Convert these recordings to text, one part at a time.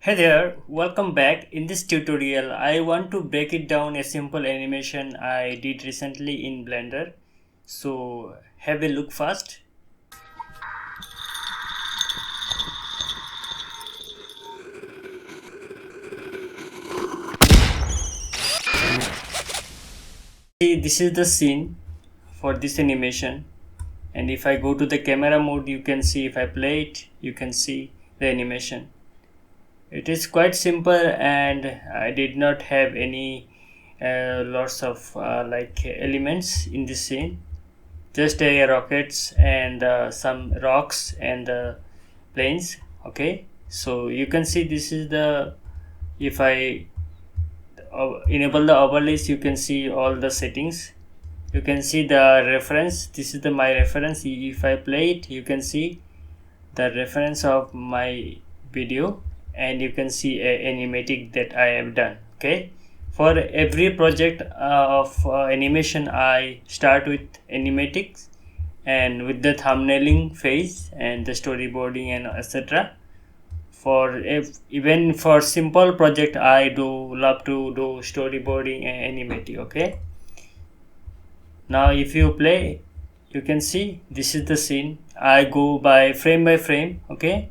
Hey there, welcome back. In this tutorial, I want to break it down a simple animation I did recently in Blender. So have a look first. See, this is the scene for this animation. And if I go to the camera mode, you can see if I play it, you can see the animation. It is quite simple and I did not have any lots of elements in this scene. Just a rockets and some rocks and planes. Okay, so you can see this is the, if I enable the overlays, you can see all the settings. You can see the reference. This is the my reference. If I play it, you can see the reference of my video, and you can see a animatic that I have done. Okay, for every project of animation, I start with animatics and with the thumbnailing phase and the storyboarding and etc. For even for simple project, I do love to do storyboarding and animating. Okay, now if you play, you can see this is the scene. I go by frame. Okay,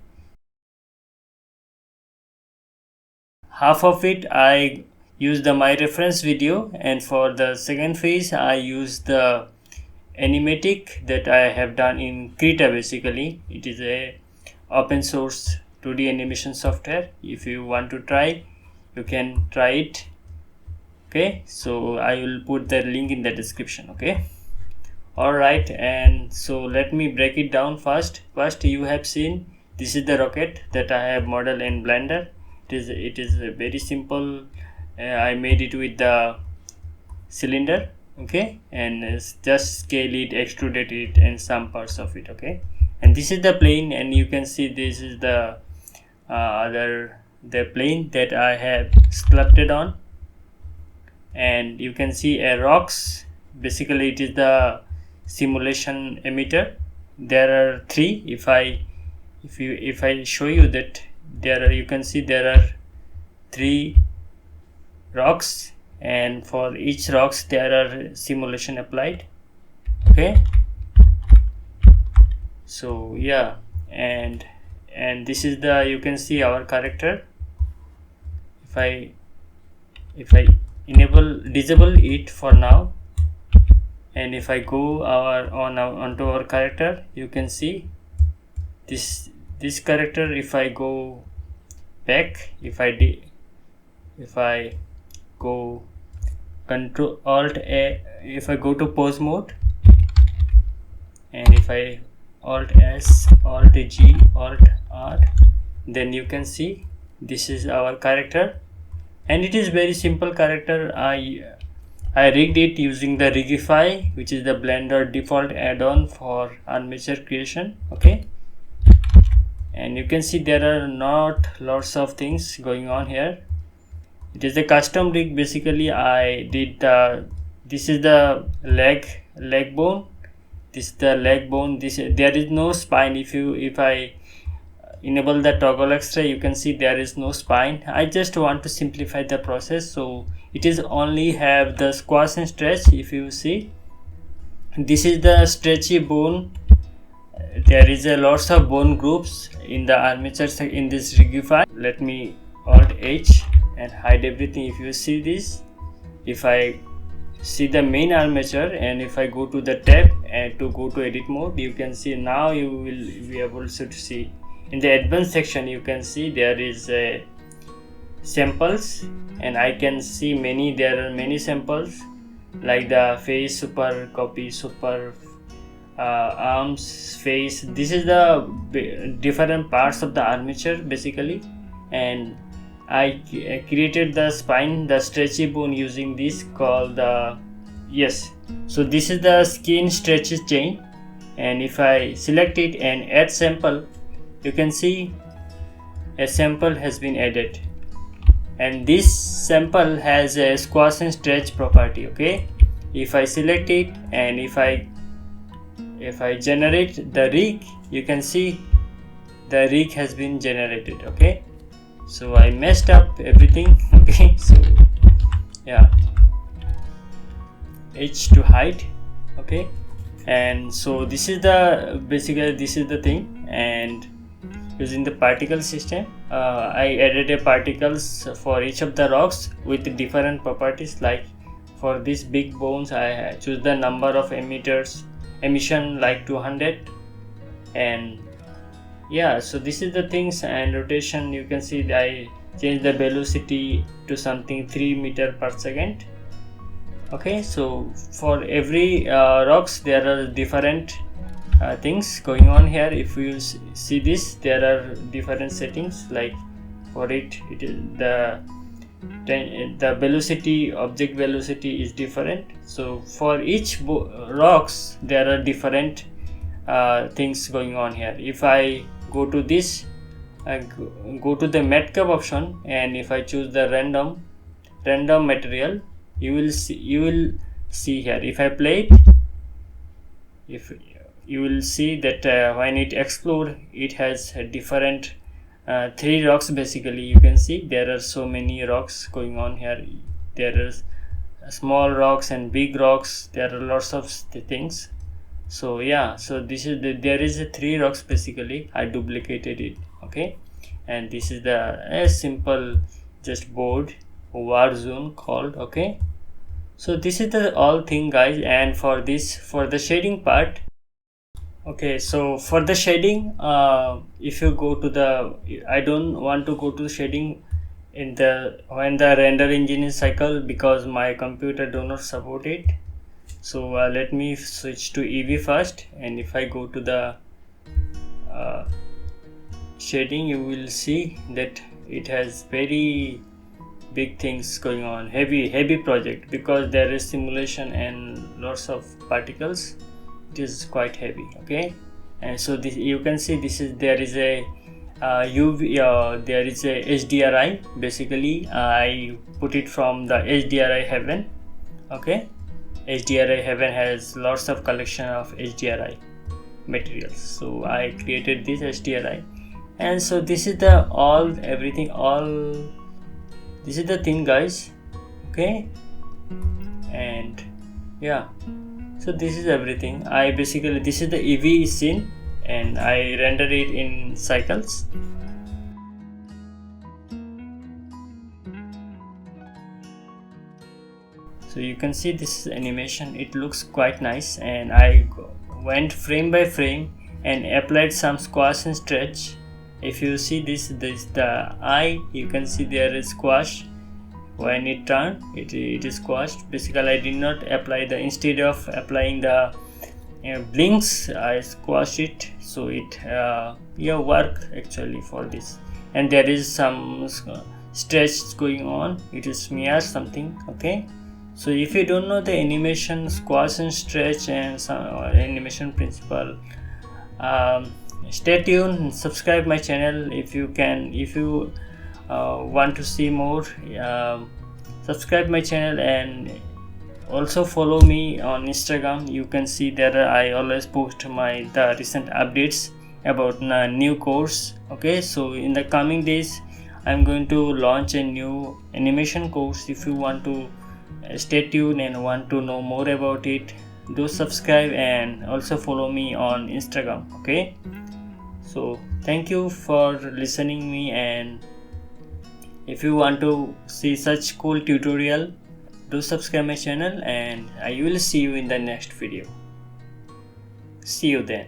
half of it I use the my reference video, and for the second phase I use the animatic that I have done in Krita. Basically, it is a open source 2D animation software. If you want to try, you can try it. Okay, so I will put the link in the description. Okay, all right, and so let me break it down first. You have seen this is the rocket that I have modeled in Blender. It is very simple. I made it with the cylinder. Okay, and just scale it, extruded it, and some parts of it. Okay, and this is the plane, and you can see this is the the plane that I have sculpted on, and you can see a rocks. Basically, it is the simulation emitter. There are three. If I show you that there are, you can see there are three rocks, and for each rocks there are simulation applied. Okay, so yeah, and this is the, you can see our character. If I disable it for now, and if I go onto our character, you can see this character. If I go back, if I go Control Alt A, if I go to pose mode, and if I Alt S, Alt G, Alt R, then you can see this is our character, and it is very simple character. I rigged it using the Rigify, which is the Blender default add-on for armature creation. Okay, and you can see there are not lots of things going on here. It is a custom rig. Basically, I did this is the leg bone. This is the leg bone. There is no spine. If I enable the toggle extra, you can see there is no spine. I just want to simplify the process, so it is only have the squash and stretch. If you see, this is the stretchy bone. There is a lots of bone groups in the armature in this Rigify. Let me Alt H and hide everything. If you see this, if I see the main armature, and if I go to the tab and to go to edit mode, you can see now you will be able to see in the advanced section. You can see there is a samples, and I can see there are many samples like the face, super copy, super arms, face. This is the different parts of the armature basically, and I created the spine, the stretchy bone, using this called the so this is the skin stretchy chain, and if I select it and add sample, you can see a sample has been added, and this sample has a squash and stretch property. Okay, if I select it and if I generate the rig, you can see the rig has been generated. Okay, so I messed up everything. Okay, so yeah, edge to height. Okay, and so this is the basically this is the thing. And using the particle system, I added a particles for each of the rocks with different properties. Like for these big bones, I choose the number of emission like 200. And yeah, so this is the things. And rotation, you can see that I change the velocity to something 3 meter per second. Okay, so for every rocks there are different things going on here. If you see this, there are different settings. Like for it is the velocity, object velocity is different. So for each rocks there are different things going on here. If I go to this, I go to the matcap option, and if I choose the random material, you will see here. If I play it, if you will see that when it explode, it has a different 3 rocks. Basically, you can see there are so many rocks going on here. There are small rocks and big rocks. There are lots of things. So yeah, so this is there is a 3 rocks. Basically, I duplicated it. Okay, and this is the simple just board war zone called. Okay, so this is the all thing, guys. And for the shading part, okay, so for the shading, if you go to the, I don't want to go to shading in the when the render engine is cycle, because my computer do not support it. So let me switch to EV first, and if I go to the shading, you will see that it has very big things going on, heavy project, because there is simulation and lots of particles. It is quite heavy. Okay, and so this, you can see this is, there is a UV, there is a HDRI. Basically, I put it from the HDRI heaven. Okay, HDRI heaven has lots of collection of HDRI materials, so I created this HDRI. And so this is the this is the thing, guys. Okay, and yeah, so this is everything. I basically, this is the EV scene, and I render it in cycles. So you can see this animation, it looks quite nice. And I went frame by frame and applied some squash and stretch. If you see this the eye, you can see there is squash. When it turned, it is squashed. Basically, I did not apply the, instead of applying the blinks, I squash it. So it work actually for this. And there is some stretch going on, it is smear something. Okay, so if you don't know the animation squash and stretch and some animation principle, stay tuned, subscribe my channel if you can. If you want to see more, subscribe my channel, and also follow me on Instagram. You can see there I always post the recent updates about new course. Okay, so in the coming days I'm going to launch a new animation course. If you want to stay tuned and want to know more about it, do subscribe and also follow me on Instagram. Okay, so thank you for listening me, and if you want to see such cool tutorial, do subscribe my channel, and I will see you in the next video. See you then.